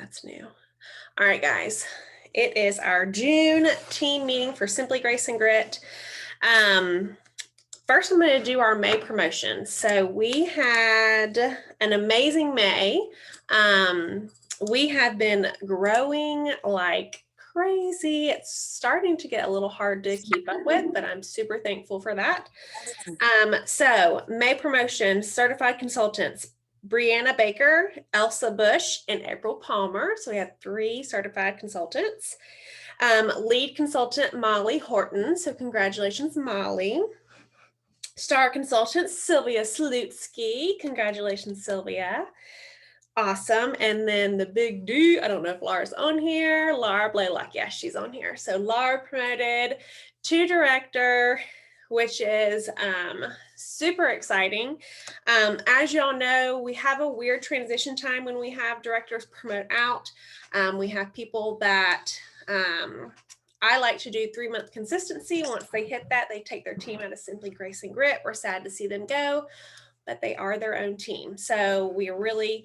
That's new. All right, guys. It is our June team meeting for Simply Grace and Grit. First, I'm going to do our May promotion. So we had an amazing May. We have been growing like crazy. It's starting to get a little hard to keep up with, but I'm super thankful for that. So May promotion, certified consultants, Brianna Baker, Elsa Bush, and April Palmer. So we have 3 certified consultants. Lead consultant, Molly Horton. So congratulations, Molly. Star consultant, Sylvia Slutsky. Congratulations, Sylvia. Awesome. And then the big D, I don't know if Laura's on here. Laura Blaylock, yes, she's on here. So Laura promoted to director, which is super exciting. As y'all know, we have a weird transition time when we have directors promote out. We have people that I like to do 3-month consistency. Once they hit that, they take their team out of Simply Grace and Grit. We're sad to see them go, but they are their own team. So we really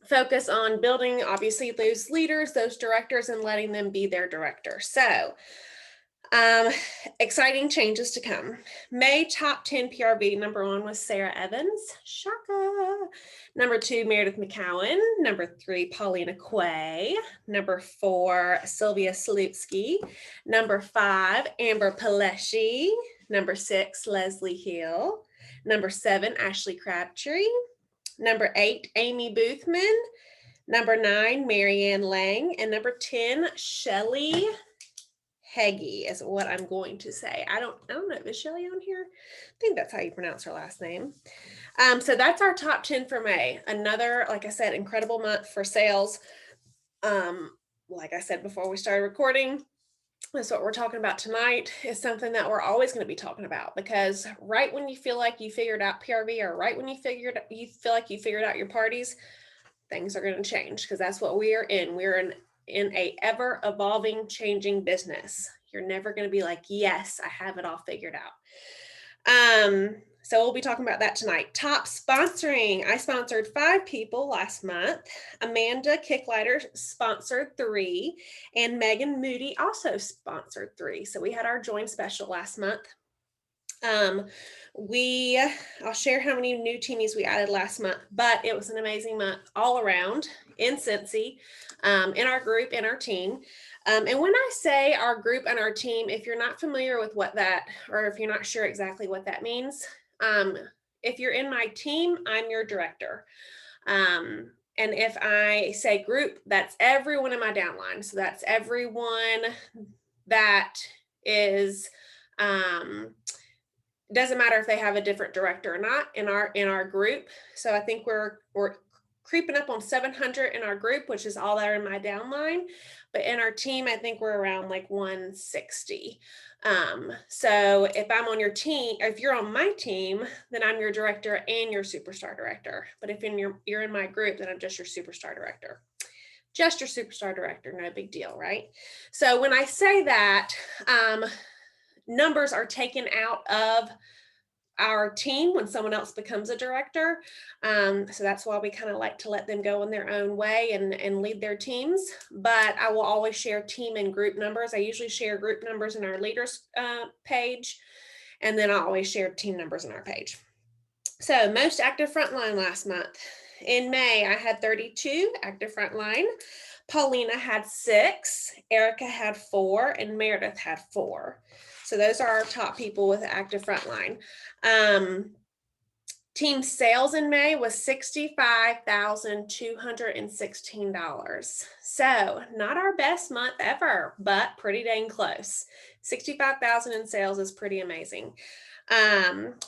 focus on building, obviously, those leaders, those directors, and letting them be their director. So exciting changes to come. May top 10 PRV, number 1 was Sarah Evans. Shaka. Number 2, Meredith McCowan. Number 3, Paulina Quay. Number 4, Sylvia Slutsky. Number 5, Amber Paleshi. Number 6, Leslie Hill. Number 7, Ashley Crabtree. Number 8, Amy Boothman. Number 9, Marianne Lang. And number 10, Shelly Heggie is what I'm going to say. I don't know. Is Shelly on here? I think that's how you pronounce her last name. So that's our top 10 for May. Another, like I said, incredible month for sales. Like I said before we started recording, that's what we're talking about tonight. Is something that we're always going to be talking about, because right when you feel like you figured out PRV, or right when you feel like you figured out your parties, things are going to change, because that's what we are in. We're in a ever evolving, changing business. You're never going to be like, yes, I have it all figured out. So we'll be talking about that tonight. Top sponsoring. I sponsored 5 people last month. Amanda Kicklighter sponsored 3, and Megan Moody also sponsored 3. So we had our join special last month. I'll share how many new teamies we added last month, but it was an amazing month all around in Cincy, in our group, in our team. And when I say our group and our team, if you're not familiar with what that, or if you're not sure exactly what that means, if you're in my team, I'm your director. And if I say group, that's everyone in my downline. So that's everyone that is, doesn't matter if they have a different director or not in our group. So I think we're creeping up on 700 in our group, which is all that are in my downline. But in our team, I think we're around like 160. So if I'm on your team, if you're on my team, then I'm your director and your superstar director. But if you're in my group, then I'm just your superstar director. Just your superstar director, no big deal, right? So when I say that, numbers are taken out of our team when someone else becomes a director. So that's why we kind of like to let them go in their own way and lead their teams. But I will always share team and group numbers. I usually share group numbers in our leaders page, and then I always share team numbers in our page. So most active frontline last month. In May, I had 32 active frontline. Paulina had 6, Erica had 4, and Meredith had 4. So those are our top people with active frontline. Team sales in May was $65,216. So not our best month ever, but pretty dang close. $65,000 in sales is pretty amazing.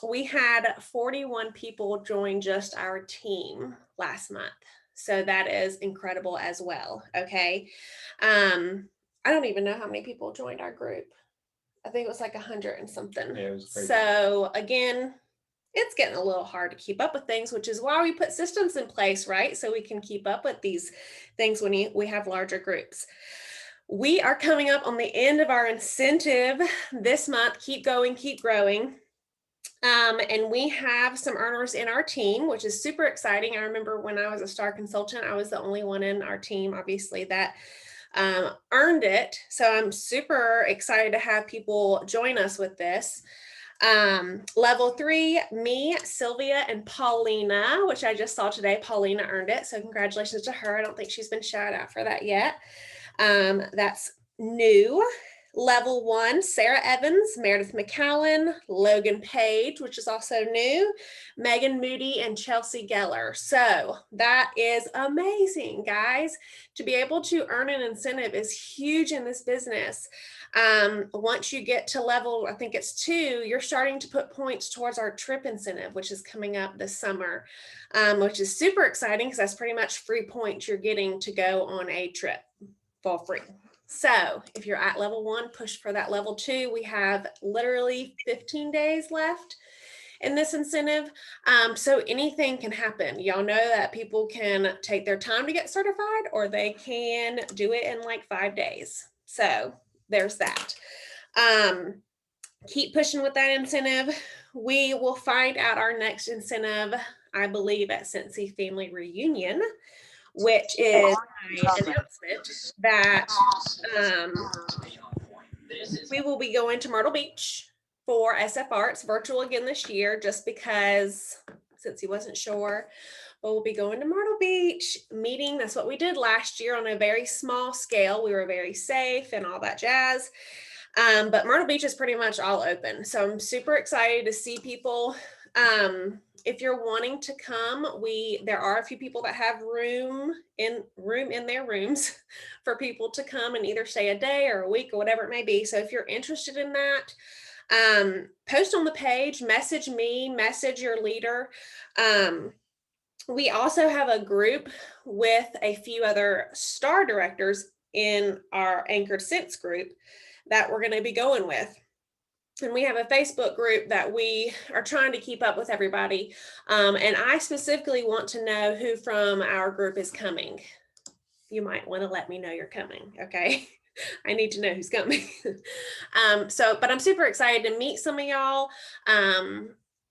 We had 41 people join just our team last month. So that is incredible as well. Okay. I don't even know how many people joined our group. I think it was like 100 and something. Yeah, it was crazy. So again, it's getting a little hard to keep up with things, which is why we put systems in place, right? So we can keep up with these things when we have larger groups. We are coming up on the end of our incentive this month. Keep going, keep growing. And we have some earners in our team, which is super exciting. I remember when I was a STAR consultant, I was the only one in our team, obviously, that earned it. So I'm super excited to have people join us with this. Level 3, me, Sylvia, and Paulina, which I just saw today. Paulina earned it. So congratulations to her. I don't think she's been shouted out for that yet. That's new. Level 1, Sarah Evans, Meredith McCowan, Logan Page, which is also new, Megan Moody, and Chelsea Geller. So that is amazing, guys. To be able to earn an incentive is huge in this business. Once you get to level, I think it's 2, you're starting to put points towards our trip incentive, which is coming up this summer, which is super exciting because that's pretty much free points you're getting to go on a trip for free. So if you're at level 1, push for that level 2. We have literally 15 days left in this incentive. So anything can happen. Y'all know that people can take their time to get certified, or they can do it in like 5 days. So there's that. Keep pushing with that incentive. We will find out our next incentive, I believe, at Cincy Family Reunion, which is my announcement that we will be going to Myrtle Beach for SFR. It's virtual again this year, just because, since he wasn't sure, but we'll be going to Myrtle Beach meeting. That's what we did last year on a very small scale. We were very safe and all that jazz. But Myrtle Beach is pretty much all open. So I'm super excited to see people. If you're wanting to come, there are a few people that have room in their rooms for people to come and either stay a day or a week or whatever it may be. So if you're interested in that, post on the page, message me, message your leader. We also have a group with a few other STAR directors in our Anchored Sense group that we're going to be going with. And we have a Facebook group that we are trying to keep up with everybody. And I specifically want to know who from our group is coming. You might want to let me know you're coming, okay? I need to know who's coming. But I'm super excited to meet some of y'all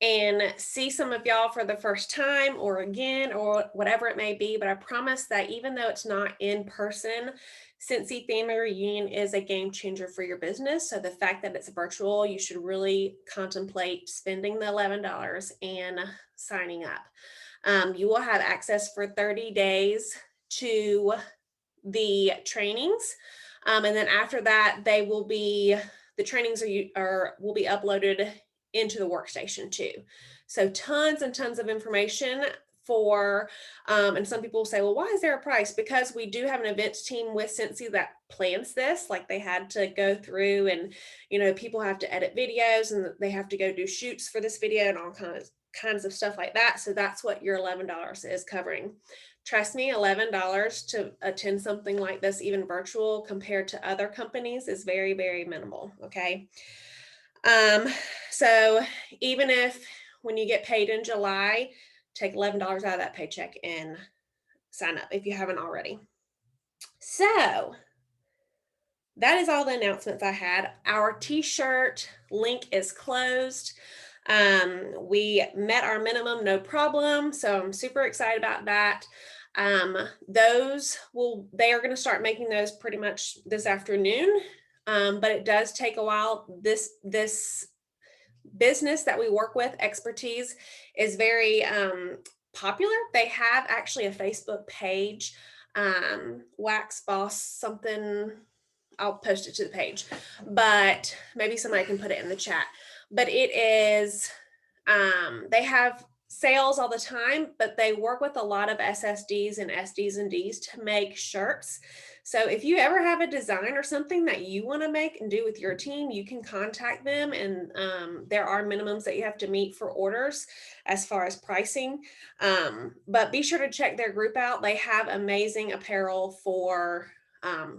and see some of y'all for the first time or again or whatever it may be. But I promise that even though it's not in person, Cincy Family Reunion is a game changer for your business. So the fact that it's virtual, you should really contemplate spending the $11 and signing up. You will have access for 30 days to the trainings. And then after that, the trainings will be uploaded into the workstation too. So tons and tons of information and some people will say, well, why is there a price? Because we do have an events team with Cincy that plans this. Like, they had to go through and, people have to edit videos and they have to go do shoots for this video and all kinds of stuff like that. So that's what your $11 is covering. Trust me, $11 to attend something like this, even virtual, compared to other companies, is very, very minimal. Okay. So even if when you get paid in July, take $11 out of that paycheck and sign up if you haven't already. So that is all the announcements I had. Our t-shirt link is closed. We met our minimum, no problem. So I'm super excited about that. They are going to start making those pretty much this afternoon. But it does take a while. This business that we work with, Expertise, is very popular. They have actually a Facebook page, Wax Boss something. I'll post it to the page, but maybe somebody can put it in the chat. But it is, they have sales all the time, but they work with a lot of SSDs and SDs and Ds to make shirts. So if you ever have a design or something that you want to make and do with your team, you can contact them. And there are minimums that you have to meet for orders as far as pricing. But be sure to check their group out. They have amazing apparel for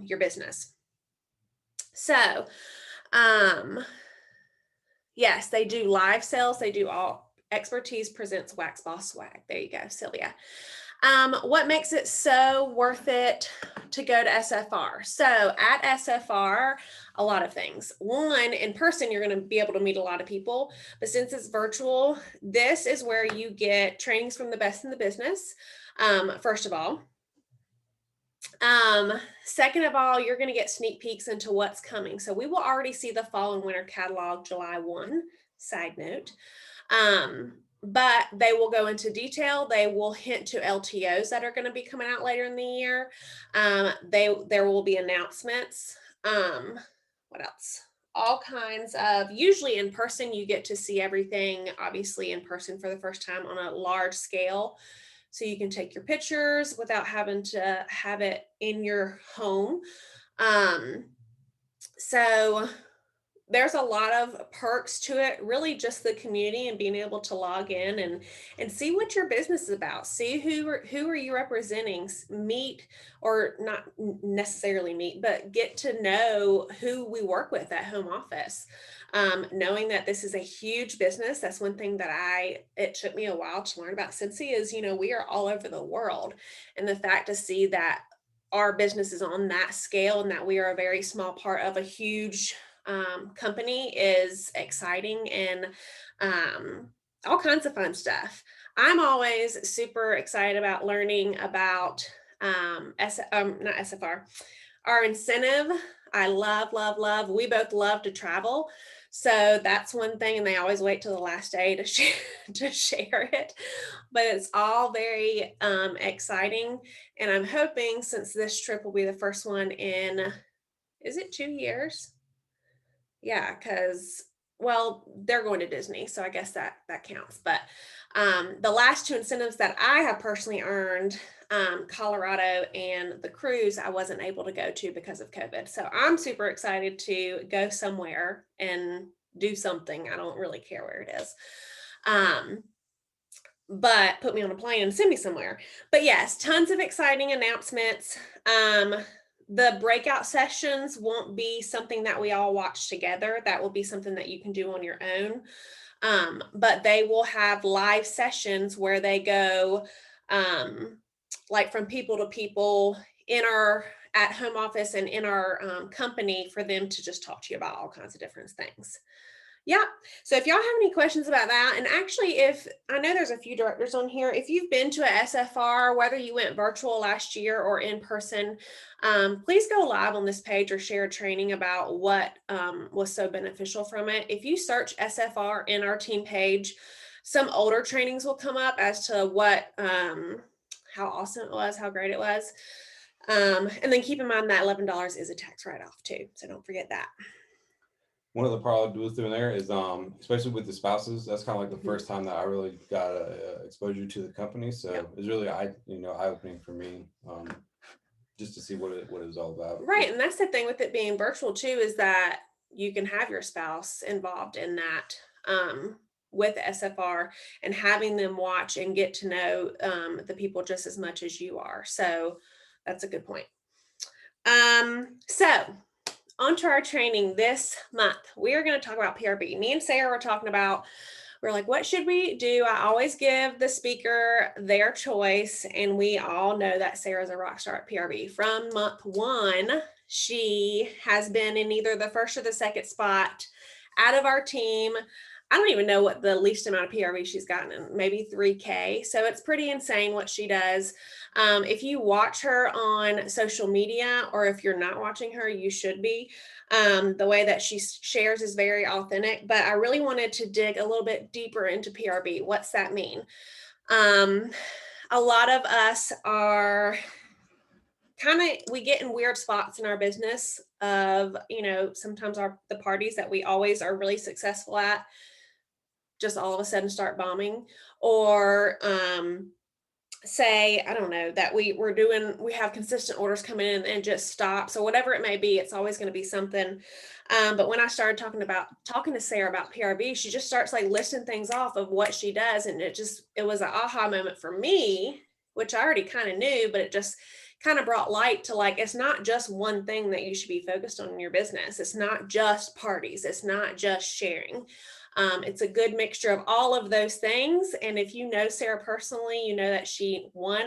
your business. So, yes, they do live sales. They do all Expertise presents Wax Boss Swag. There you go, Sylvia. What makes it so worth it to go to SFR? So at SFR, a lot of things. One, in person, you're going to be able to meet a lot of people, but since it's virtual, this is where you get trainings from the best in the business. First of all. Second of all, you're going to get sneak peeks into what's coming. So we will already see the fall and winter catalog July 1, side note. But they will go into detail. They will hint to LTOs that are going to be coming out later in the year. There will be announcements. What else? All kinds of, usually in person, you get to see everything, obviously in person for the first time on a large scale. So you can take your pictures without having to have it in your home. So there's a lot of perks to it, really just the community and being able to log in and see what your business is about. See who are you representing, meet, or not necessarily meet, but get to know who we work with at home office. Knowing that this is a huge business, that's one thing that it took me a while to learn about Cincy is, we are all over the world. And the fact to see that our business is on that scale and that we are a very small part of a huge company is exciting, and all kinds of fun stuff. I'm always super excited about learning about not SFR, our incentive. I love. We both love to travel. So that's one thing, and they always wait till the last day to share it. But it's all very exciting, and I'm hoping, since this trip will be the first one in, is it 2 years? Yeah, because, well, they're going to Disney, so I guess that counts. But the last 2 incentives that I have personally earned, Colorado and the cruise, I wasn't able to go to because of COVID. So I'm super excited to go somewhere and do something. I don't really care where it is. But put me on a plane and send me somewhere. But yes, tons of exciting announcements. The breakout sessions won't be something that we all watch together. That will be something that you can do on your own. But they will have live sessions where they go like from people to people in our at home office and in our company, for them to just talk to you about all kinds of different things. Yeah. So if y'all have any questions about that, and actually, if I know there's a few directors on here, if you've been to a SFR, whether you went virtual last year or in person, please go live on this page or share a training about what was so beneficial from it. If you search SFR in our team page, some older trainings will come up as to what, how awesome it was, how great it was. And then keep in mind that $11 is a tax write-off too. So don't forget that. One of the part I was doing there is, especially with the spouses, that's kind of like the first time that I really got exposure to the company. So it was really eye-opening for me, just to see what it was all about. Right, and that's the thing with it being virtual too, is that you can have your spouse involved in that with SFR, and having them watch and get to know the people just as much as you are. So that's a good point. So on to our training this month. We are going to talk about PRV. Me and Sarah were talking about, we're like, what should we do? I always give the speaker their choice, and we all know that Sarah's a rock star at PRV. From month 1, she has been in either the first or the second spot out of our team. I don't even know what the least amount of PRV she's gotten, maybe 3K. So it's pretty insane what she does. If you watch her on social media, or if you're not watching her, you should be. The way that she shares is very authentic, but I really wanted to dig a little bit deeper into PRV. What's that mean? A lot of us are we get in weird spots in our business of, sometimes the parties that we always are really successful at just all of a sudden start bombing, or say, I don't know, that we have consistent orders coming in and just stop. So whatever it may be, it's always going to be something. But when I started talking to Sarah about PRV, she just starts like listing things off of what she does. And it was an aha moment for me, which I already kind of knew, but it just kind of brought light to, like, it's not just one thing that you should be focused on in your business. It's not just parties. It's not just sharing. It's a good mixture of all of those things. And if you know Sarah personally, you know that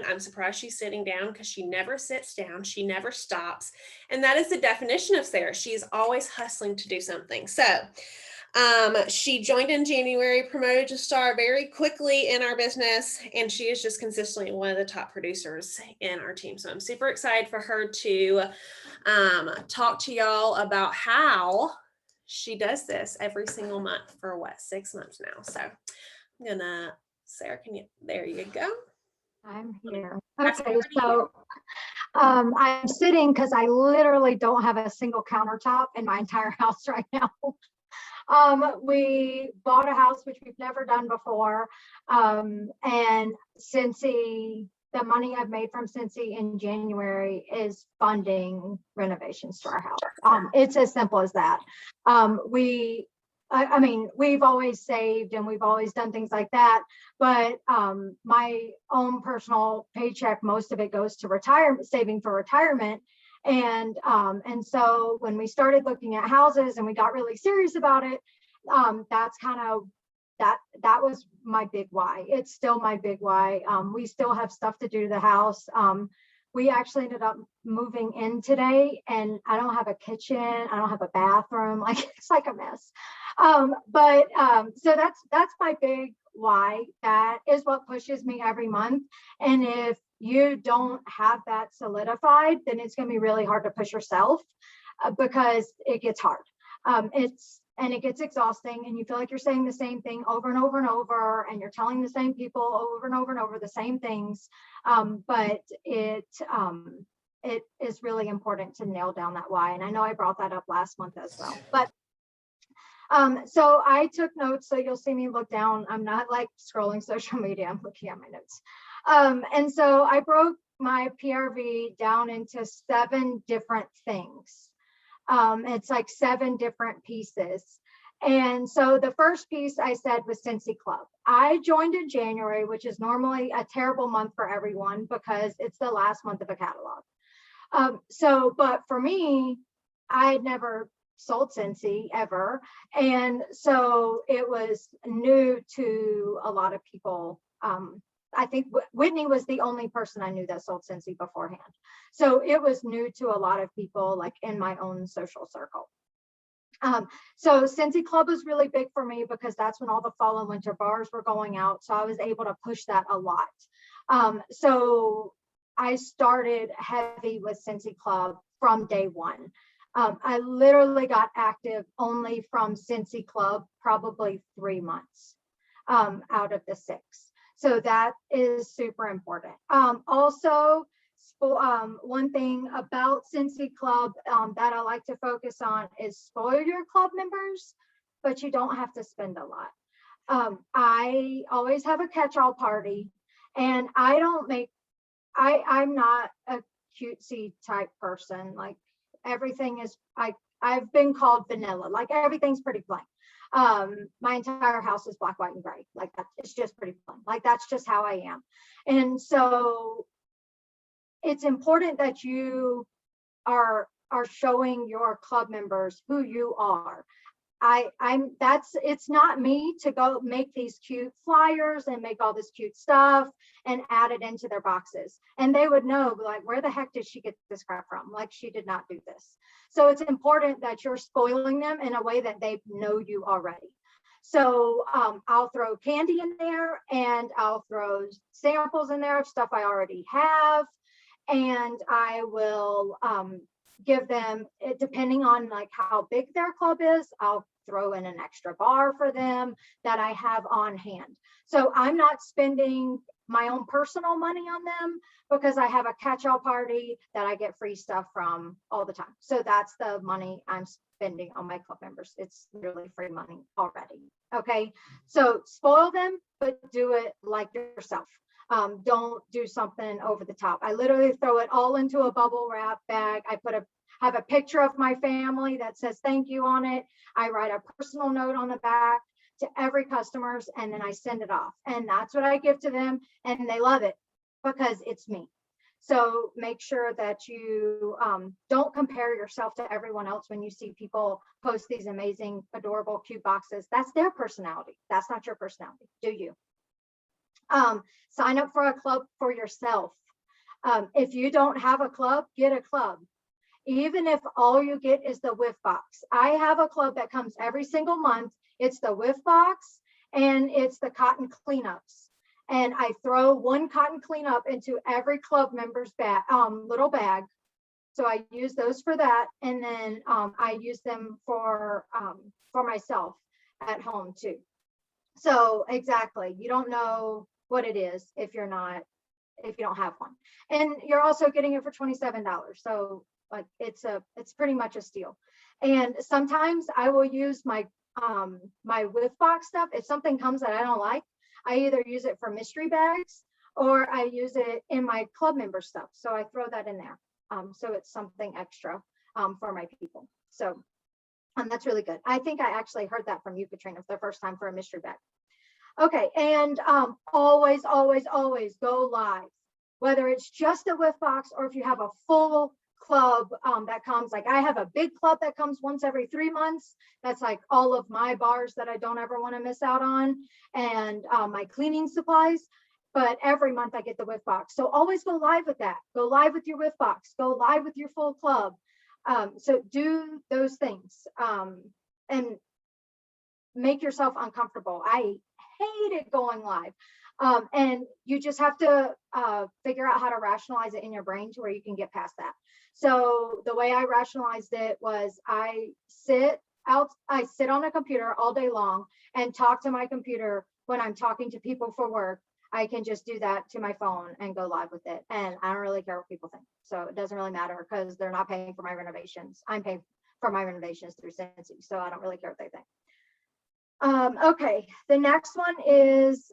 I'm surprised she's sitting down, because she never sits down. She never stops. And that is the definition of Sarah. She is always hustling to do something. So she joined in January, promoted to star very quickly in our business, and she is just consistently one of the top producers in our team. So I'm super excited for her to talk to y'all about how she does this every single month for 6 months now. So I'm gonna, Sarah, there you go. I'm here. Okay, so I'm sitting because I literally don't have a single countertop in my entire house right now. We bought a house, which we've never done before. And Cincy, the money I've made from Cincy in January is funding renovations to our house. It's as simple as that. I mean, we've always saved and we've always done things like that, but my own personal paycheck, most of it goes to retirement, saving for retirement. And so when we started looking at houses and we got really serious about it, that's kind of that was my big why. It's still my big why. We still have stuff to do to the house. We actually ended up moving in today, and I don't have a kitchen, I don't have a bathroom, like it's like a mess. So that's my big why. That is what pushes me every month. And if you don't have that solidified, then it's going to be really hard to push yourself, because it gets hard. It gets exhausting, and you feel like you're saying the same thing over and over and over, and you're telling the same people over and over and over the same things. But it is really important to nail down that why. And I know I brought that up last month as well. But so I took notes, so you'll see me look down. I'm not like scrolling social media, I'm looking at my notes. And so I broke my PRV down into 7 different things. It's like 7 different pieces. And so the first piece I said was Cincy Club. I joined in January, which is normally a terrible month for everyone because it's the last month of a catalog. But for me, I had never sold Cincy ever. And so it was new to a lot of people. I think Whitney was the only person I knew that sold Cincy beforehand. So it was new to a lot of people, like in my own social circle. So Cincy Club was really big for me because that's when all the fall and winter bars were going out. So I was able to push that a lot. So I started heavy with Cincy Club from day one. I literally got active only from Cincy Club, probably 3 months out of the 6. So that is super important. Also, one thing about Cincy Club that I like to focus on is spoil your club members, but you don't have to spend a lot. I always have a catch-all party, and I'm not a cutesy type person. Like everything is, I've been called vanilla, like everything's pretty plain. My entire house is black, white, and gray. Like that, it's just pretty plain. Like that's just how I am. And so it's important that you are showing your club members who you are. It's not me to go make these cute flyers and make all this cute stuff and add it into their boxes. And they would know, like, where the heck did she get this crap from? Like, she did not do this. So it's important that you're spoiling them in a way that they know you already. So I'll throw candy in there, and I'll throw samples in there of stuff I already have. And I will give them, depending on like how big their club is, I'll throw in an extra bar for them that I have on hand. So I'm not spending my own personal money on them because I have a catch-all party that I get free stuff from all the time. So that's the money I'm spending on my club members. It's literally free money already. Okay, so spoil them, but do it like yourself. Don't do something over the top. I literally throw it all into a bubble wrap bag. I have a picture of my family that says thank you on it. I write a personal note on the back to every customers, and then I send it off. And that's what I give to them, and they love it because it's me. So make sure that you don't compare yourself to everyone else when you see people post these amazing, adorable, cute boxes. That's their personality. That's not your personality. Do you? Sign up for a club for yourself. If you don't have a club, get a club. Even if all you get is the whiff box. I have a club that comes every single month. It's the whiff box and it's the cotton cleanups. And I throw one cotton cleanup into every club member's bag, little bag. So I use those for that. And then I use them for myself at home too. So exactly, you don't know what it is if you don't have one. And you're also getting it for $27. So like it's pretty much a steal. And sometimes I will use my my whiff box stuff. If something comes that I don't like, I either use it for mystery bags or I use it in my club member stuff. So I throw that in there. So it's something extra for my people. So that's really good. I think I actually heard that from you, Katrina, for the first time for a mystery bag. Okay, and always go live, whether it's just a whiff box or if you have a full club that comes, like I have a big club that comes once every 3 months. That's like all of my bars that I don't ever want to miss out on, and my cleaning supplies. But every month I get the whiff box. So always go live with that. Go live with your whiff box. Go live with your full club. So do those things and make yourself uncomfortable. I hated going live. And you just have to figure out how to rationalize it in your brain to where you can get past that. So the way I rationalized it was I sit on a computer all day long and talk to my computer when I'm talking to people for work. I can just do that to my phone and go live with it. And I don't really care what people think. So it doesn't really matter because they're not paying for my renovations. I'm paying for my renovations through Cincy. So I don't really care what they think. Okay, the next one is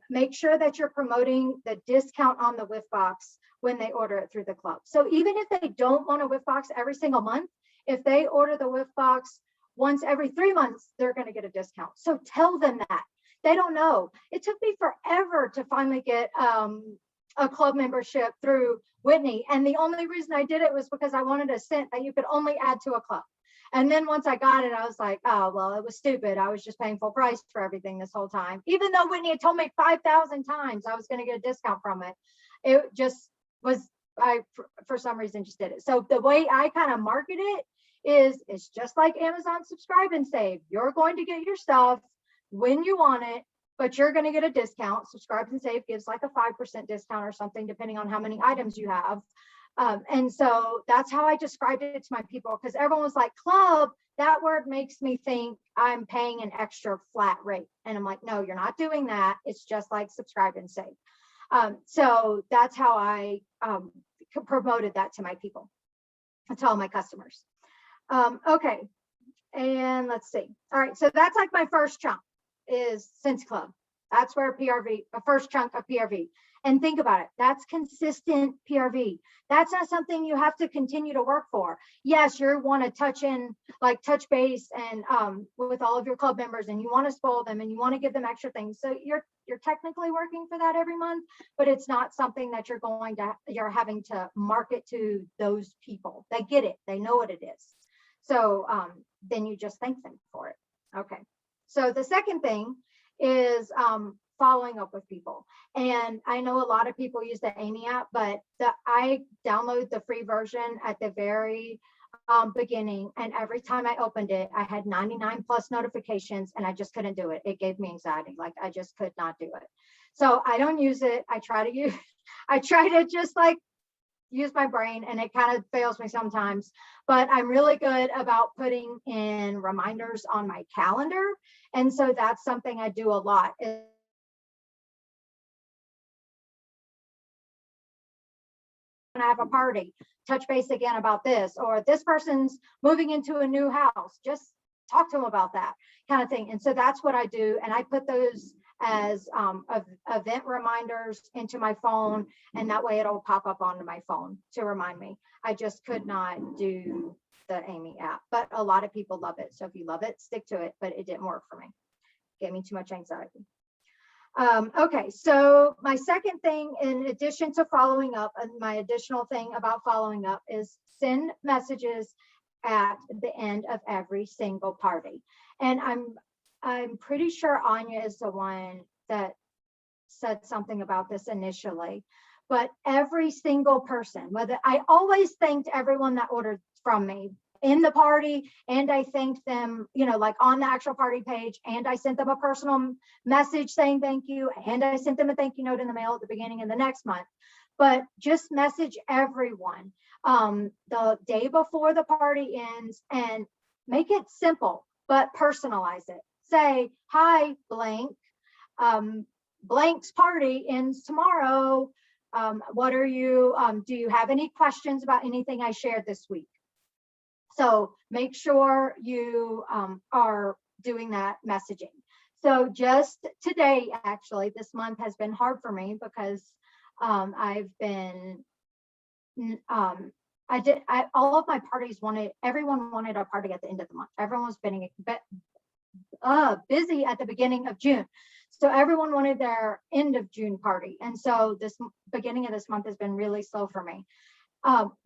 make sure that you're promoting the discount on the whiff box when they order it through the club. So even if they don't want a whiff box every single month, if they order the whiff box once every 3 months, they're going to get a discount. So tell them that. They don't know. It took me forever to finally get a club membership through Whitney. And the only reason I did it was because I wanted a cent that you could only add to a club. And then once I got it, I was like, oh, well, it was stupid. I was just paying full price for everything this whole time. Even though Whitney had told me 5,000 times I was going to get a discount from it. It just was, for some reason, just did it. So the way I kind of market it is, it's just like Amazon Subscribe and Save. You're going to get your stuff when you want it, but you're going to get a discount. Subscribe and Save gives like a 5% discount or something, depending on how many items you have. And so that's how I described it to my people, because everyone was like, club, that word makes me think I'm paying an extra flat rate. And I'm like, no, you're not doing that. It's just like Subscribe and Save. So that's how I promoted that to my people, to all my customers. Okay, and let's see. All right, so that's like my first chunk is Cincy Club. That's where PRV, a first chunk of PRV. And think about it, that's consistent PRV. That's not something you have to continue to work for. Yes, you want to touch base and with all of your club members, and you want to spoil them and you want to give them extra things. So you're technically working for that every month, but it's not something that you're having to market to those people. They get it, they know what it is. So then you just thank them for it. Okay. So the second thing is following up with people. And I know a lot of people use the Amy app, but I download the free version at the very beginning. And every time I opened it, I had 99 plus notifications and I just couldn't do it. It gave me anxiety. Like I just could not do it. So I don't use it. I try to just like use my brain, and it kind of fails me sometimes, but I'm really good about putting in reminders on my calendar. And so that's something I do a lot. When I have a party, touch base again about this, or this person's moving into a new house, just talk to them about that kind of thing. And so that's what I do. And I put those as event reminders into my phone, and that way it'll pop up onto my phone to remind me. I just could not do the Amy app, but a lot of people love it. So if you love it, stick to it, but it didn't work for me. It gave me too much anxiety. Okay, so my second thing, in addition to following up, and my additional thing about following up, is send messages at the end of every single party. And I'm pretty sure Anya is the one that said something about this initially, but every single person, whether I always thanked everyone that ordered from me in the party, and I thanked them, like on the actual party page, and I sent them a personal message saying thank you, and I sent them a thank you note in the mail at the beginning of the next month. But just message everyone the day before the party ends, and make it simple, but personalize it. Say, hi, blank. Blank's party ends tomorrow. What are you, do you have any questions about anything I shared this week? So make sure you are doing that messaging. So just today, actually, this month has been hard for me because I've been, all of my parties everyone wanted a party at the end of the month. Everyone was busy at the beginning of June. So everyone wanted their end of June party. And so this beginning of this month has been really slow for me.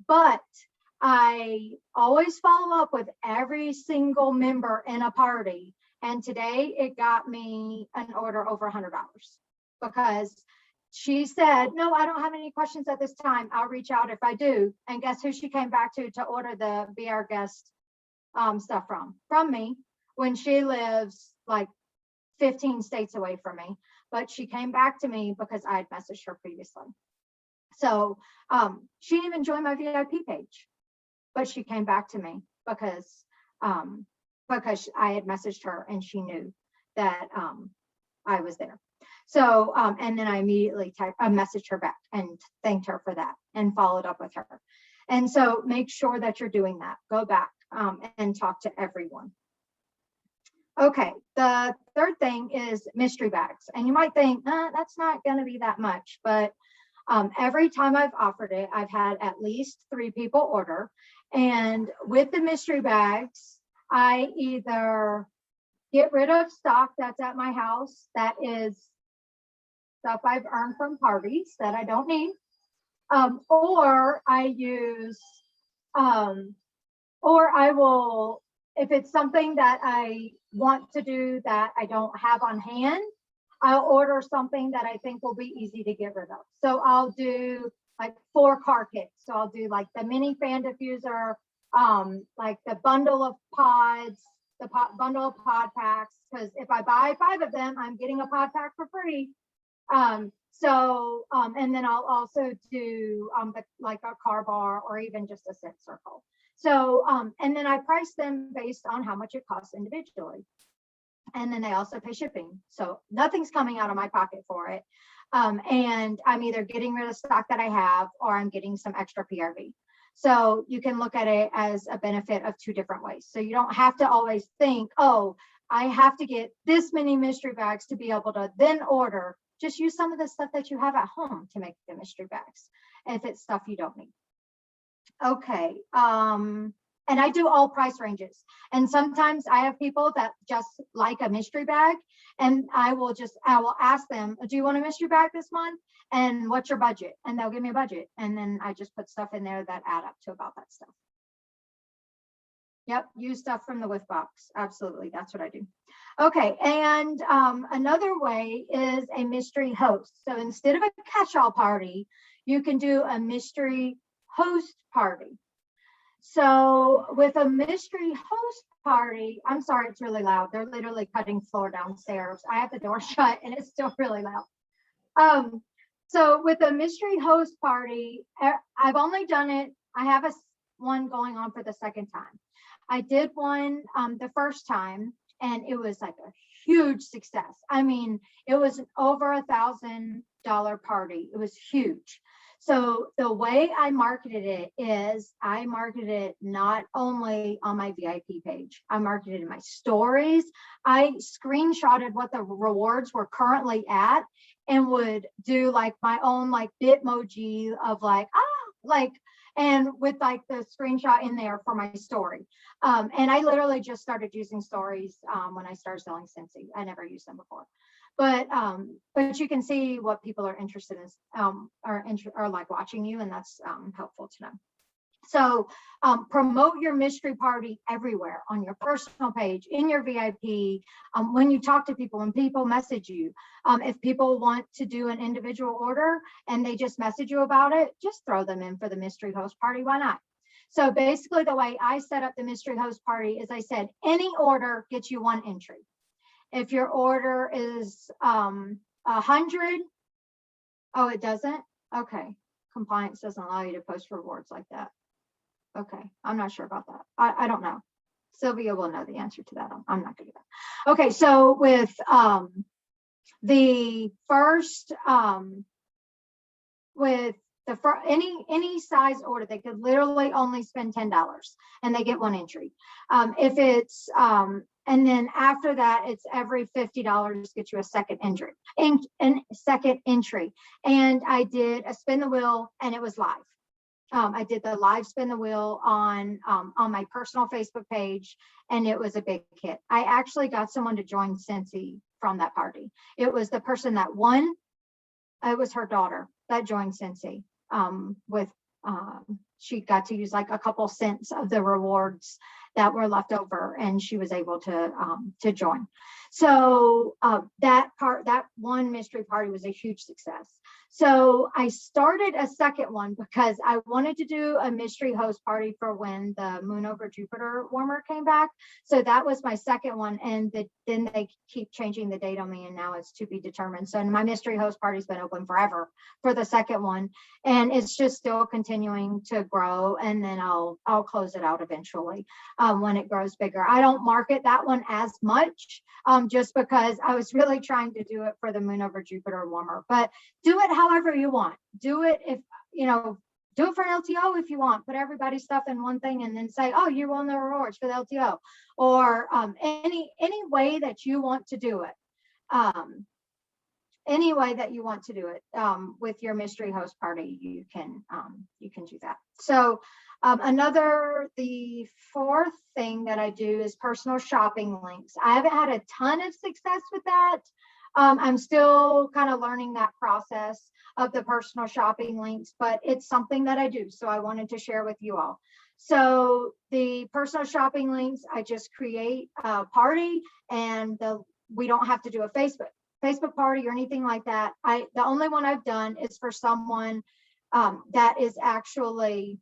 But I always follow up with every single member in a party. And today it got me an order over $100 because she said, no, I don't have any questions at this time. I'll reach out if I do. And guess who she came back to order the Be Our Guest stuff from me, when she lives like 15 states away from me. But she came back to me because I had messaged her previously. So she didn't even join my VIP page, but she came back to me because I had messaged her and she knew that I was there. So, and then I immediately messaged her back and thanked her for that and followed up with her. And so make sure that you're doing that. Go back and talk to everyone. Okay, the third thing is mystery bags. And you might think, that's not going to be that much, but every time I've offered it, I've had at least 3 people order. And with the mystery bags, I either get rid of stock that's at my house that is stuff I've earned from parties that I don't need, or I use, or I will, if it's something that I want to do that I don't have on hand, I'll order something that I think will be easy to get rid of. So I'll do like 4 car kits. So I'll do like the mini fan diffuser, like the bundle of pods, the bundle of pod packs, because if I buy 5 of them, I'm getting a pod pack for free. And then I'll also do like a car bar or even just a scent circle. So, and then I price them based on how much it costs individually. And then they also pay shipping. So nothing's coming out of my pocket for it. And I'm either getting rid of stock that I have, or I'm getting some extra PRV. So you can look at it as a benefit of 2 different ways. So you don't have to always think, oh, I have to get this many mystery bags to be able to then order. Just use some of the stuff that you have at home to make the mystery bags if it's stuff you don't need. Okay. And I do all price ranges. And sometimes I have people that just like a mystery bag, and I will ask them, do you want a mystery bag this month? And what's your budget? And they'll give me a budget. And then I just put stuff in there that add up to about that stuff. Yep, use stuff from the whiff box. Absolutely, that's what I do. Okay, and another way is a mystery host. So instead of a catch-all party, you can do a mystery host party. So with a mystery host party, I'm sorry, it's really loud. They're literally cutting floor downstairs. I have the door shut and it's still really loud. So with a mystery host party, I've only done it, I have one going on for the second time. I did one the first time, and it was like a huge success. I mean, it was an over $1,000 party. It was huge. So the way I marketed it is I marketed it not only on my VIP page, I marketed it in my stories. I screenshotted what the rewards were currently at and would do like my own like Bitmoji of like, and with like the screenshot in there for my story. And I literally just started using stories when I started selling Scentsy. I never used them before. But you can see what people are interested in, are like watching you, and that's helpful to know. So promote your mystery party everywhere, on your personal page, in your VIP, when you talk to people, when people message you. If people want to do an individual order and they just message you about it, just throw them in for the mystery host party. Why not? So basically the way I set up the mystery host party is I said, any order gets you 1 entry. If your order is 100, oh, it doesn't? Okay. Compliance doesn't allow you to post rewards like that. Okay, I'm not sure about that. I don't know. Sylvia will know the answer to that. I'm not good at that. Okay, so with the first, with the any size order, they could literally only spend $10 and they get 1 entry. If it's and then after that, it's every $50 gets you a second entry. And I did a spin the wheel, and it was live. I did the live spin the wheel on my personal Facebook page, and it was a big hit. I actually got someone to join Cincy from that party. It was the person that won. It was her daughter that joined Cincy. She got to use like a couple cents of the rewards that were left over, and she was able to join. So that one mystery party was a huge success. So I started a second one because I wanted to do a mystery host party for when the Moon over Jupiter warmer came back. So that was my second one, and then they keep changing the date on me, and now it's to be determined. So my mystery host party's been open forever for the second one, and it's just still continuing to grow, and then I'll close it out eventually when it grows bigger. I don't market that one as much just because I was really trying to do it for the Moon over Jupiter warmer, but do it however you want. Do it if, do it for LTO if you want. Put everybody's stuff in one thing and then say, oh, you won the rewards for the LTO, or any way that you want to do it. Any way that you want to do it with your mystery host party, you can do that. So the fourth thing that I do is personal shopping links. I haven't had a ton of success with that. I'm still kind of learning that process of the personal shopping links, but it's something that I do. So I wanted to share with you all. So the personal shopping links, I just create a party, and we don't have to do a Facebook party or anything like that. The only one I've done is for someone that is actually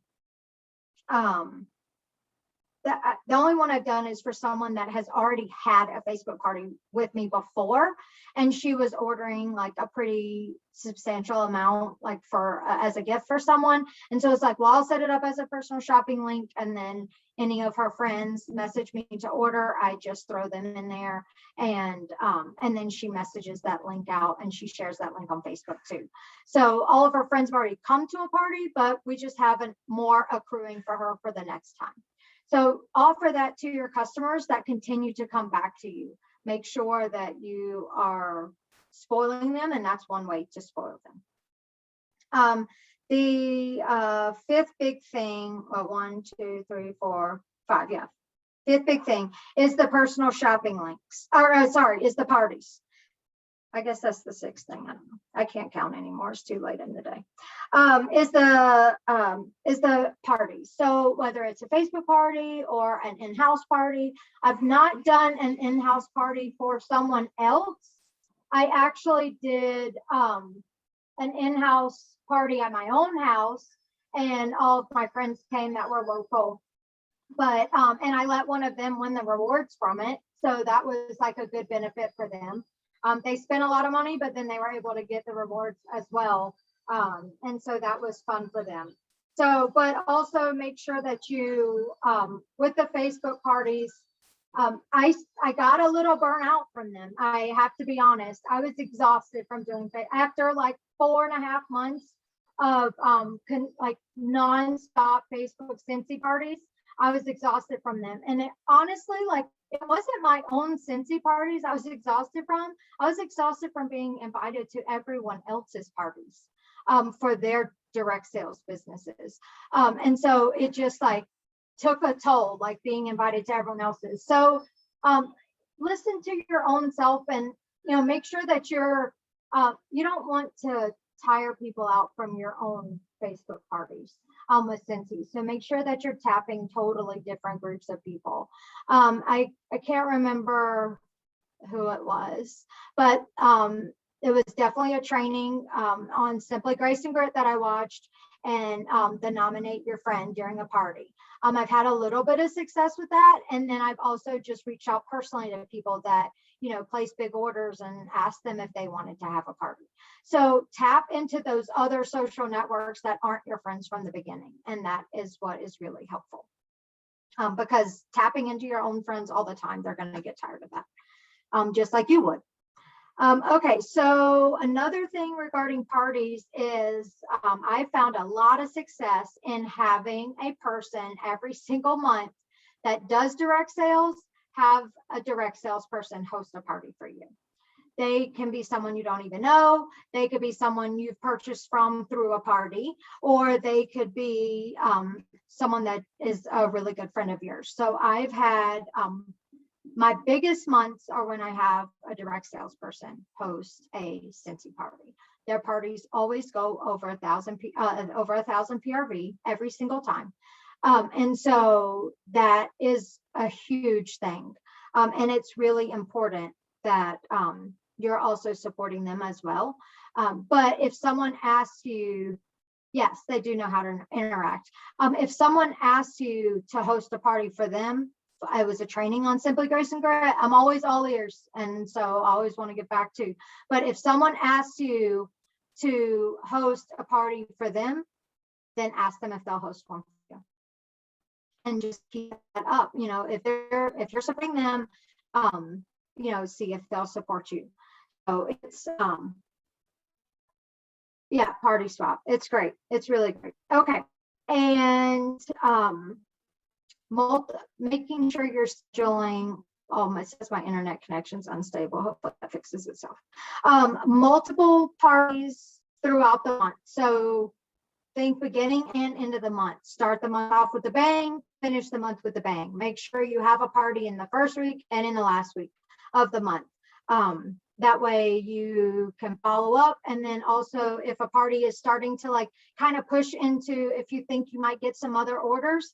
the only one I've done is for someone that has already had a Facebook party with me before, and she was ordering like a pretty substantial amount, like as a gift for someone. And so it's like, well, I'll set it up as a personal shopping link, and then any of her friends message me to order, I just throw them in there, and then she messages that link out, and she shares that link on Facebook too. So all of her friends have already come to a party, but we just have more accruing for her for the next time. So offer that to your customers that continue to come back to you. Make sure that you are spoiling them, and that's one way to spoil them. The fifth big thing, 1, 2, 3, 4, 5, yeah. Fifth big thing is the personal shopping links, is the parties. I guess that's the sixth thing. I don't know. I can't count anymore. It's too late in the day. Is the party. So whether it's a Facebook party or an in-house party, I've not done an in-house party for someone else. I actually did an in-house party at my own house, and all of my friends came that were local. But and I let one of them win the rewards from it. So that was like a good benefit for them. They spent a lot of money, but then they were able to get the rewards as well. And so that was fun for them. So, but also make sure that you, with the Facebook parties, I got a little burnout from them. I have to be honest. I was exhausted from doing that. After like 4.5 months of like nonstop Facebook Cincy parties, I was exhausted from them. And it honestly, like, it wasn't my own Cincy parties I was exhausted from. I was exhausted from being invited to everyone else's parties for their direct sales businesses. And so it just like took a toll, like being invited to everyone else's. So listen to your own self, and make sure that you don't want to tire people out from your own Facebook parties with Cincy. So make sure that you're tapping totally different groups of people. I can't remember who it was, but it was definitely a training on Simply Grace and Grit that I watched, and the nominate your friend during a party. I've had a little bit of success with that. And then I've also just reached out personally to people that, place big orders and ask them if they wanted to have a party. So tap into those other social networks that aren't your friends from the beginning. And that is what is really helpful. Because tapping into your own friends all the time, they're going to get tired of that, just like you would. Okay, so another thing regarding parties is I found a lot of success in having a person every single month that does direct sales, have a direct salesperson host a party for you. They can be someone you don't even know. They could be someone you've purchased from through a party, or they could be someone that is a really good friend of yours. So I've had my biggest months are when I have a direct salesperson host a Cincy party. Their parties always go over 1,000 PRV every single time. And so that is a huge thing. And it's really important that you're also supporting them as well. But if someone asks you, yes, they do know how to interact. If someone asks you to host a party for them, I was a training on Simply Grace and Grit. I'm always all ears. And so I always want to get back to, but if someone asks you to host a party for them, then ask them if they'll host one for you. And just keep that up. If you're supporting them, see if they'll support you. So it's, party swap. It's great. It's really great. Okay. And, making sure you're scheduling. It says my internet connection's unstable. Hopefully that fixes itself. Multiple parties throughout the month. So think beginning and end of the month. Start the month off with a bang, finish the month with a bang. Make sure you have a party in the first week and in the last week of the month. That way you can follow up. And then also if a party is starting to kind of push into, if you think you might get some other orders,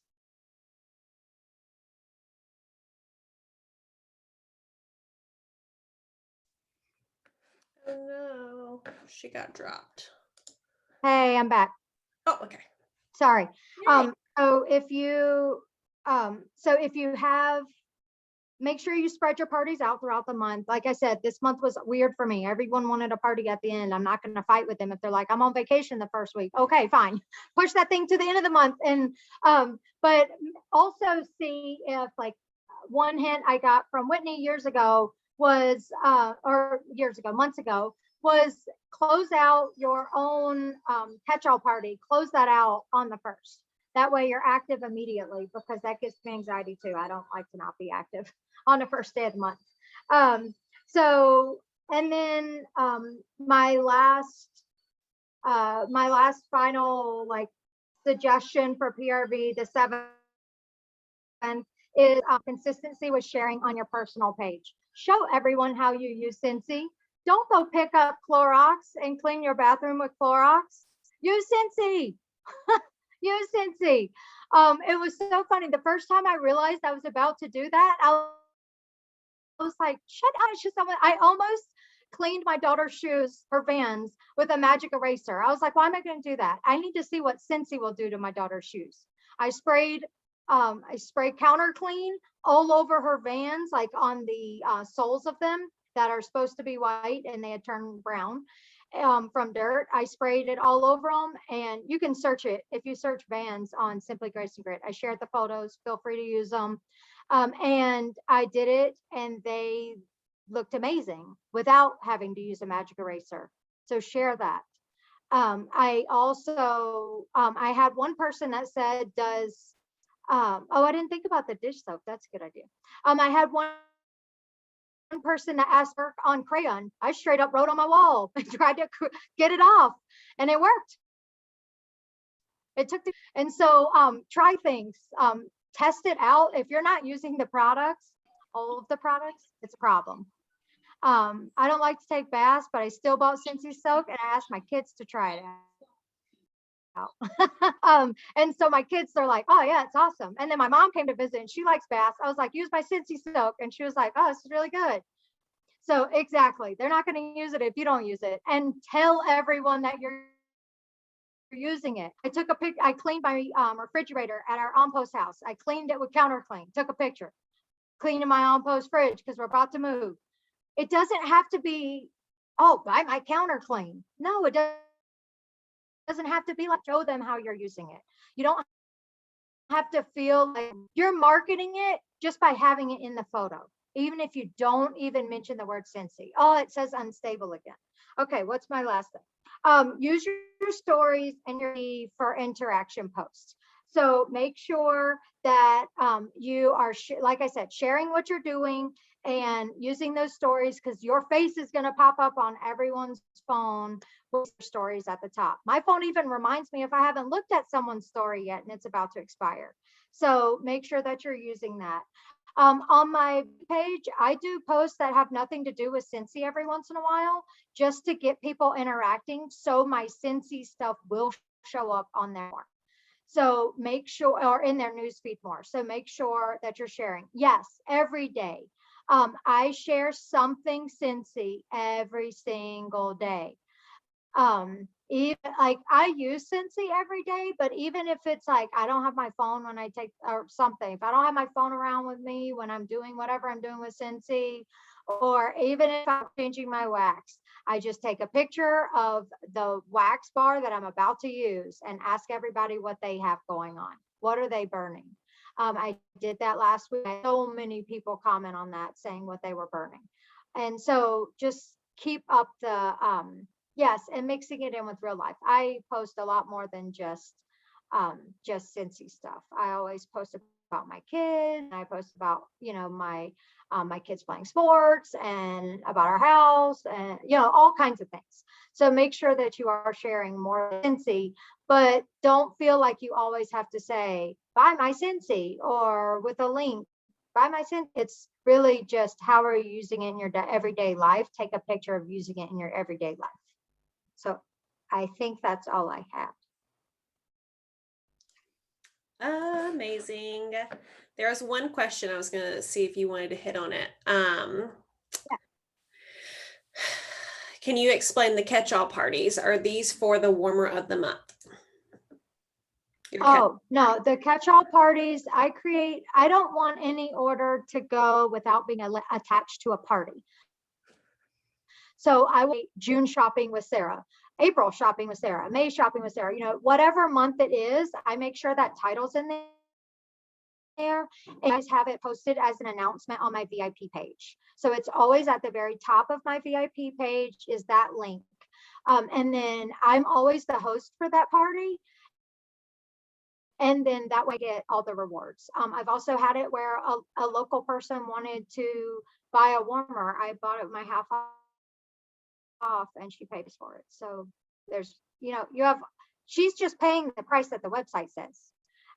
Oh no, she got dropped. hey, I'm back. Oh, okay. Sorry. Yay. So if you have, make sure you spread your parties out throughout the month. Like I said, this month was weird for me. Everyone wanted a party at the end. I'm not going to fight with them if they're like, I'm on vacation the first week. Okay, fine. Push that thing to the end of the month. And but also see if one hint I got from Whitney years ago was months ago, was close out your own catch-all party. Close that out on the first. That way you're active immediately, because that gives me anxiety too. I don't like to not be active on the first day of the month. And then my last final suggestion for PRV, the 7th, is consistency with sharing on your personal page. Show everyone how you use Cincy. Don't go pick up Clorox and clean your bathroom with Clorox. Use Cincy. Use Cincy. It was so funny. The first time I realized I was about to do that, I was like, shut up. I almost cleaned my daughter's shoes, her Vans, with a magic eraser. I was like, why am I going to do that? I need to see what Cincy will do to my daughter's shoes. I sprayed counter clean all over her Vans, like on the soles of them that are supposed to be white, and they had turned brown from dirt. I sprayed it all over them, and you can search it. If you search Vans on Simply Grace and Grit, I shared the photos. Feel free to use them. And I did it, and they looked amazing without having to use a magic eraser. So share that. I also, I had one person that said, I didn't think about the dish soap. That's a good idea. I had one person that asked for on crayon. I straight up wrote on my wall and tried to get it off, and it worked. And so try things, test it out. If you're not using the products, all of the products, it's a problem. I don't like to take baths, but I still bought Scentsy soap and I asked my kids to try it out. And so my kids are like, oh yeah, it's awesome. And then my mom came to visit and she likes baths. I was like, use my Scentsy soap. And she was like, oh, this is really good. So exactly. They're not going to use it if you don't use it. And tell everyone that you're using it. I took a pic. I cleaned my refrigerator at our on-post house. I cleaned it with counter clean, took a picture, cleaning my on-post fridge because we're about to move. It doesn't have to be, oh, buy my counter clean. No, it doesn't have to be like, show them how you're using it. You don't have to feel like you're marketing it just by having it in the photo, even if you don't even mention the word Scentsy. Oh, it says unstable again. Okay, what's my last thing? Use your stories and your for interaction posts. So make sure that you are, like I said, sharing what you're doing and using those stories, because your face is going to pop up on everyone's phone with stories at the top. My phone even reminds me if I haven't looked at someone's story yet and it's about to expire. So make sure that you're using that. On my page, I do posts that have nothing to do with Scentsy every once in a while, just to get people interacting. So my Scentsy stuff will show up on there more. So make sure, or in their newsfeed more. So make sure that you're sharing. Yes, every day. I share something Scentsy every single day. Even like I use Scentsy every day, but even if it's like I don't have my phone when I take or something, if I don't have my phone around with me when I'm doing whatever I'm doing with Scentsy, or even if I'm changing my wax, I just take a picture of the wax bar that I'm about to use and ask everybody what they have going on. What are they burning? I did that last week. So many people comment on that saying what they were burning. And so just keep up the yes, and mixing it in with real life. I post a lot more than just Scentsy stuff. I always post about my kids. I post about, you know, my kids playing sports and about our house and, you know, all kinds of things. So make sure that you are sharing more Scentsy, but don't feel like you always have to say, buy my Scentsy or with a link, buy my Scentsy. It's really just how are you using it in your everyday life? Take a picture of using it in your everyday life. So I think that's all I have. Amazing. There was one question I was going to see if you wanted to hit on it. Yeah. Can you explain the catch-all parties? Are these for the warmer of the month? Oh, no, the catch-all parties I create, I don't want any order to go without being attached to a party. So I will June shopping with Sarah, April shopping with Sarah, May shopping with Sarah, you know, whatever month it is, I make sure that title's in there and I have it posted as an announcement on my VIP page. So it's always at the very top of my VIP page is that link. And then I'm always the host for that party. And then that way I get all the rewards. I've also had it where a local person wanted to buy a warmer. I bought it my half off and she pays for it. So there's, you know, you have, she's just paying the price that the website says.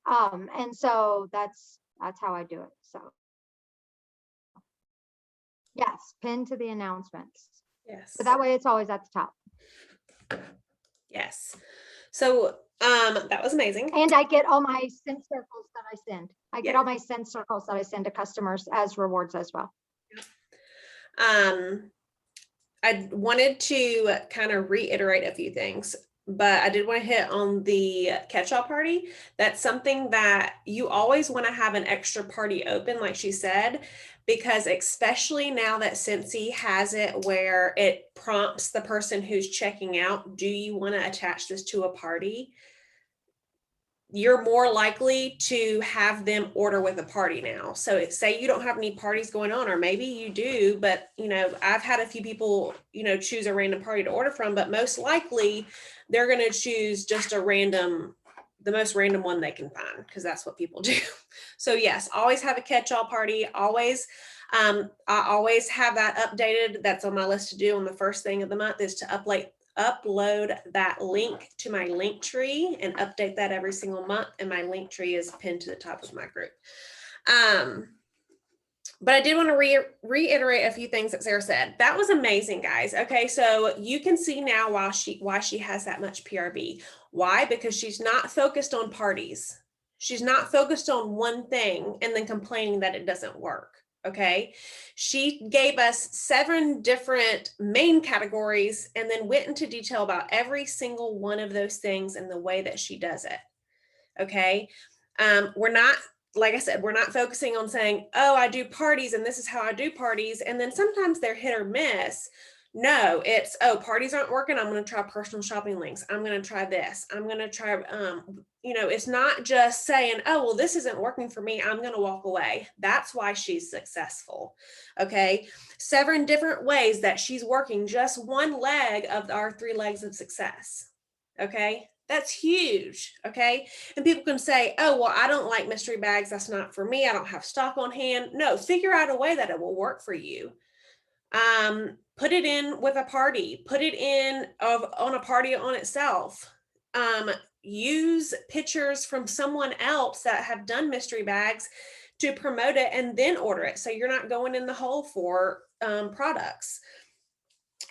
And so that's how I do it. So yes, pin to the announcements. Yes. But that way it's always at the top. Yes. So that was amazing. And I get all my scent circles that I send. I get all my scent circles that I send to customers as rewards as well. I wanted to kind of reiterate a few things, but I did want to hit on the catch-all party. That's something that you always want to have an extra party open, like she said, because especially now that Scentsy has it where it prompts the person who's checking out, do you want to attach this to a party? You're more likely to have them order with a party now. So say you don't have any parties going on, or maybe you do, but you know, I've had a few people, you know, choose a random party to order from, but most likely they're going to choose just the most random one they can find, because that's what people do. So yes, always have a catch-all party. Always, I always have that updated. That's on my list to do on the first thing of the month is to upload that link to my link tree and update that every single month. And my link tree is pinned to the top of my group. But I did want to reiterate a few things that Sarah said. That was amazing, guys. Okay, so you can see now why she has that much PRV. Why? Because she's not focused on parties. She's not focused on one thing and then complaining that it doesn't work. Okay, she gave us 7 different main categories and then went into detail about every single one of those things and the way that she does it. Okay, we're not, like I said, we're not focusing on saying, oh, I do parties and this is how I do parties. And then sometimes they're hit or miss. No, it's, oh, parties aren't working. I'm going to try personal shopping links. I'm going to try this. I'm going to try, it's not just saying, oh, well, this isn't working for me. I'm going to walk away. That's why she's successful. Okay. 7 different ways that she's working just one leg of our 3 legs of success. Okay. That's huge. Okay. And people can say, oh, well, I don't like mystery bags. That's not for me. I don't have stock on hand. No, figure out a way that it will work for you. Put it in with a party, put it in on a party on itself. Use pictures from someone else that have done mystery bags to promote it and then order it. So you're not going in the hole for products.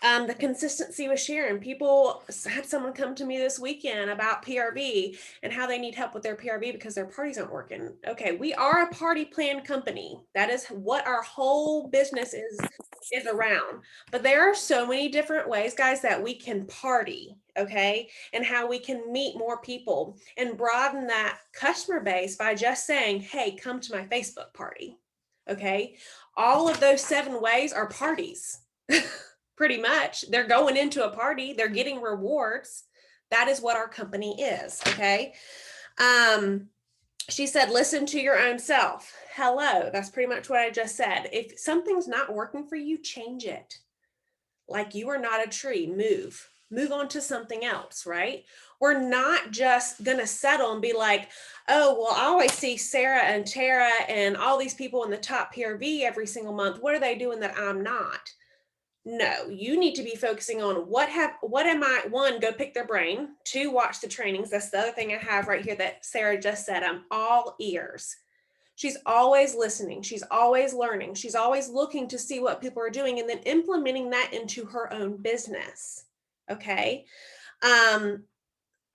The consistency with sharing. People had someone come to me this weekend about PRV and how they need help with their PRV because their parties aren't working. Okay, we are a party plan company. That is what our whole business is around. But there are so many different ways, guys, that we can party, okay, and how we can meet more people and broaden that customer base by just saying, hey, come to my Facebook party. Okay, all of those 7 ways are parties. Pretty much. They're going into a party, they're getting rewards. That is what our company is. Okay. She said, listen to your own self. Hello. That's pretty much what I just said. If something's not working for you, change it. Like you are not a tree. Move on to something else, right? We're not just going to settle and be like, oh, well, I always see Sarah and Tara and all these people in the top PRV every single month. What are they doing that I'm not? No, you need to be focusing on what am I, 1, go pick their brain, 2, watch the trainings. That's the other thing I have right here that Sarah just said. I'm all ears. She's always listening. She's always learning. She's always looking to see what people are doing and then implementing that into her own business. Okay.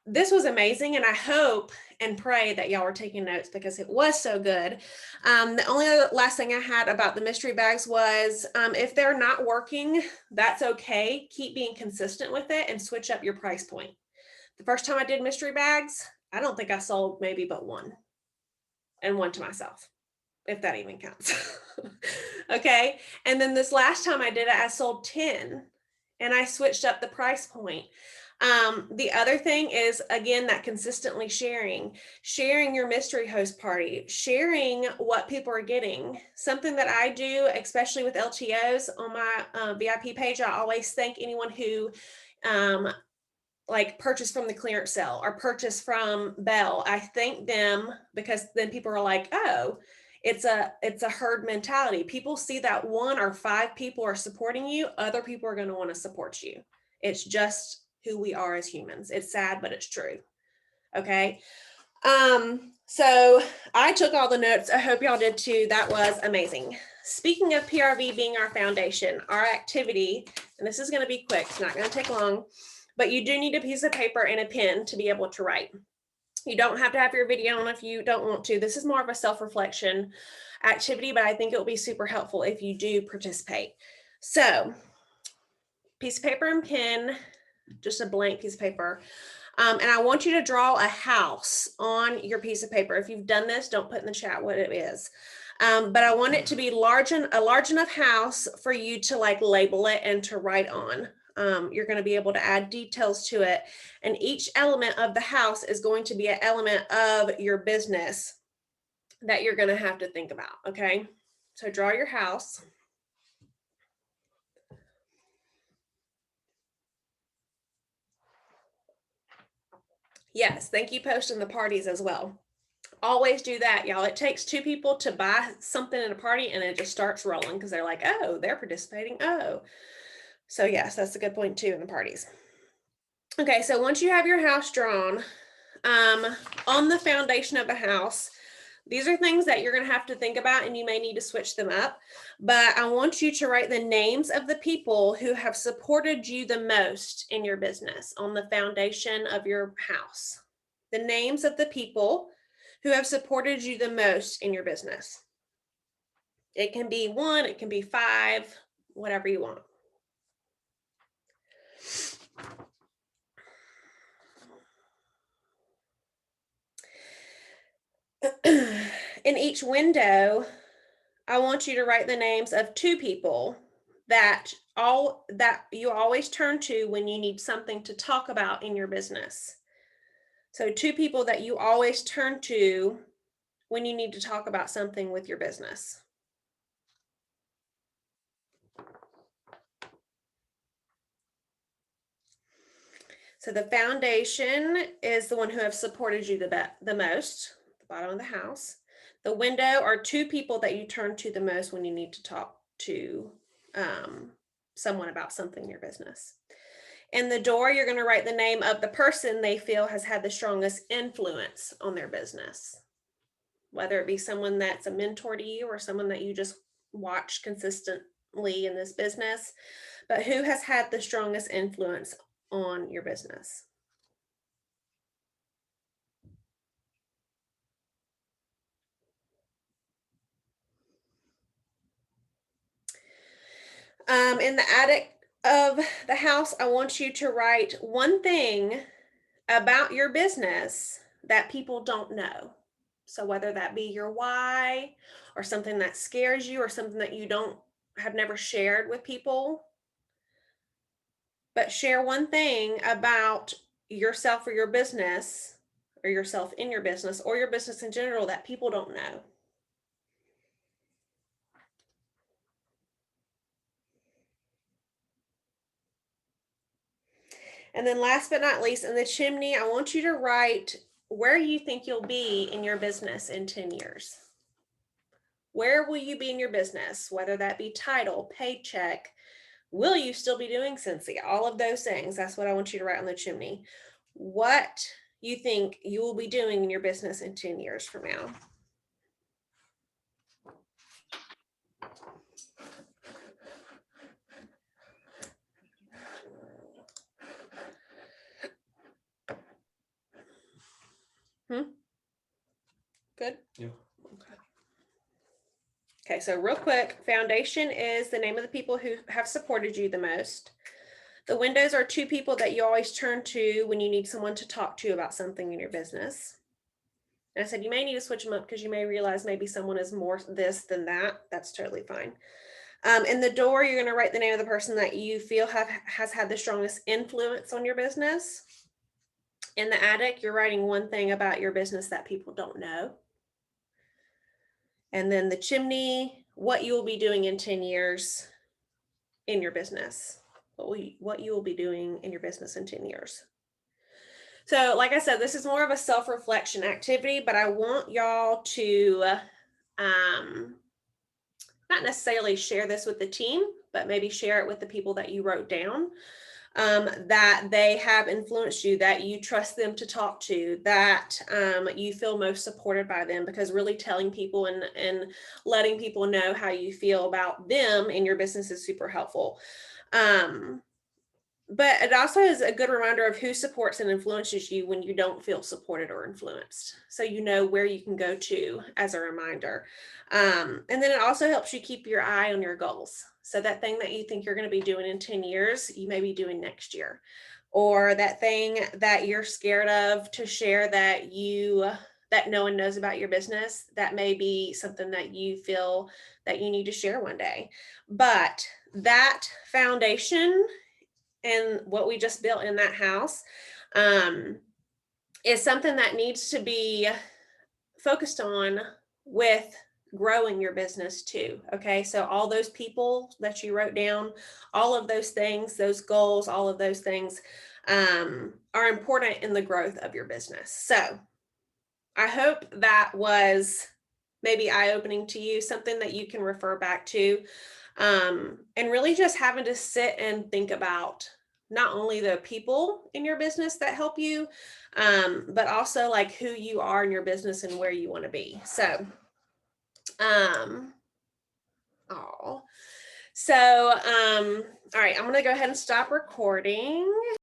This was amazing, and I hope and pray that y'all were taking notes because it was so good. The only other last thing I had about the mystery bags was if they're not working, that's okay. Keep being consistent with it and switch up your price point. The first time I did mystery bags, I don't think I sold maybe but 1, and 1 to myself, if that even counts. Okay. And then this last time I did it, I sold 10 and I switched up the price point. The other thing is, again, that consistently sharing your mystery host party, sharing what people are getting. Something that I do, especially with LTOs on my VIP page, I always thank anyone who like purchase from the clearance sale or purchase from Bell. I thank them because then people are like, oh, it's a herd mentality. People see that 1 or 5 people are supporting you, other people are going to want to support you. It's just who we are as humans. It's sad, but it's true. Okay. So I took all the notes. I hope y'all did too. That was amazing. Speaking of PRV being our foundation, our activity, and this is going to be quick, it's not going to take long, but you do need a piece of paper and a pen to be able to write. You don't have to have your video on if you don't want to. This is more of a self-reflection activity, but I think it will be super helpful if you do participate. So piece of paper and pen, just a blank piece of paper. And I want you to draw a house on your piece of paper. If you've done this, don't put in the chat what it is. But I want it to be a large enough house for you to like label it and to write on. You're going to be able to add details to it. And each element of the house is going to be an element of your business that you're going to have to think about. Okay. So draw your house. Yes, thank you posting the parties as well. Always do that, y'all. It takes 2 people to buy something at a party and it just starts rolling because they're like, oh, they're participating. Oh, so yes, that's a good point too in the parties. Okay, so once you have your house drawn, on the foundation of the house, These are things that you're going to have to think about, and you may need to switch them up. But I want you to write the names of the people who have supported you the most in your business on the foundation of your house. The names of the people who have supported you the most in your business. It can be 1, it can be 5, whatever you want. In each window, I want you to write the names of 2 people that you always turn to when you need something to talk about in your business. So 2 people that you always turn to when you need to talk about something with your business. So the foundation is the one who have supported you the most, the bottom of the house. The window are 2 people that you turn to the most when you need to talk to someone about something in your business. In the door, you're going to write the name of the person they feel has had the strongest influence on their business, whether it be someone that's a mentor to you or someone that you just watch consistently in this business, but who has had the strongest influence on your business. In the attic of the house, I want you to write one thing about your business that people don't know. So whether that be your why or something that scares you or something that you have never shared with people, but share one thing about yourself or your business, or yourself in your business, or your business in general that people don't know. And then last but not least, in the chimney, I want you to write where you think you'll be in your business in 10 years. Where will you be in your business? Whether that be title, paycheck, will you still be doing Cincy? All of those things. That's what I want you to write on the chimney. What you think you will be doing in your business in 10 years from now. Good? Yeah. Okay, so real quick, foundation is the name of the people who have supported you the most. The windows are 2 people that you always turn to when you need someone to talk to about something in your business. And I said you may need to switch them up because you may realize maybe someone is more this than that. That's totally fine. In the door, you're going to write the name of the person that you feel has had the strongest influence on your business. In the attic, you're writing one thing about your business that people don't know. And then the chimney, what you will be doing in 10 years in your business. What you will be doing in your business in 10 years. So like I said, this is more of a self-reflection activity, but I want y'all to not necessarily share this with the team, but maybe share it with the people that you wrote down, that they have influenced you, that you trust them to talk to, that you feel most supported by them, because really telling people and letting people know how you feel about them in your business is super helpful. But it also is a good reminder of who supports and influences you when you don't feel supported or influenced. So you know where you can go to as a reminder. And then it also helps you keep your eye on your goals. So that thing that you think you're going to be doing in 10 years, you may be doing next year. Or that thing that you're scared of to share that no one knows about your business, that may be something that you feel that you need to share one day. But that foundation and what we just built in that house is something that needs to be focused on with growing your business too. Okay, so all those people that you wrote down, all of those things, those goals, all of those things are important in the growth of your business. So I hope that was maybe eye-opening to you, something that you can refer back to, and really just having to sit and think about not only the people in your business that help you, but also like who you are in your business and where you want to be. So, all right, I'm going to go ahead and stop recording.